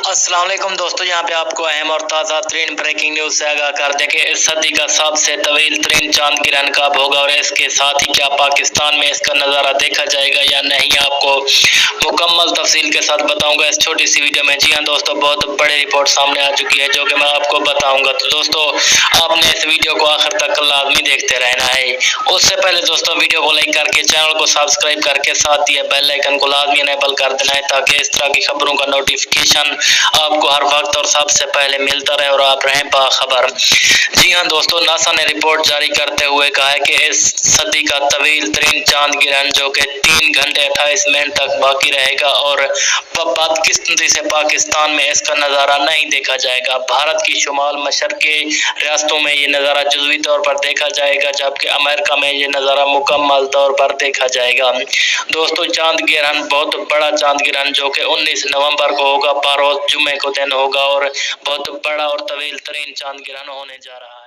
अस्सलाम वालेकुम दोस्तों, यहाँ पे आपको अहम और ताज़ा तरीन ब्रेकिंग न्यूज़ से आगाह कर दें कि इस सदी का सबसे तवील तरीन चांद गिरहन कब होगा और इसके साथ ही क्या पाकिस्तान में इसका नज़ारा देखा जाएगा या नहीं, आपको मुकम्मल तफसील के साथ बताऊंगा इस छोटी सी वीडियो में। जी हाँ दोस्तों, बहुत बड़ी रिपोर्ट सामने आ चुकी है जो कि मैं आपको बताऊंगा। तो दोस्तों, आपने इस वीडियो को आखिर तक लाजमी देखते रहना है। उससे पहले दोस्तों, वीडियो को लाइक करके चैनल को सब्सक्राइब करके साथ दिए बेल आइकन को लाजमी इनेबल कर देना है ताकि इस तरह की खबरों का नोटिफिकेशन आपको हर वक्त और सबसे पहले मिलता रहे और आप रहें बाखबर। जी हाँ दोस्तों, नासा ने रिपोर्ट जारी करते हुए कहा है कि इस सदी का तवील तरीन चांद गिरहन जो कि 3 घंटे 28 मिनट तक बाकी रहेगा और बदकिस्मती से पाकिस्तान में इसका नज़ारा नहीं देखा जाएगा। भारत की शुमाल मशरकी रियासतों में ये नज़ारा जुज़वी तौर पर देखा जाएगा, जबकि अमेरिका में ये नज़ारा मुकम्मल तौर पर देखा जाएगा। दोस्तों, चांद गिरहन बहुत बड़ा चांद गिरहन जो कि 19 नवंबर को होगा, बरोज़ जुमे को दिन होगा और बहुत बड़ा और तवील तरीन चांद गिरहन होने जा रहा है।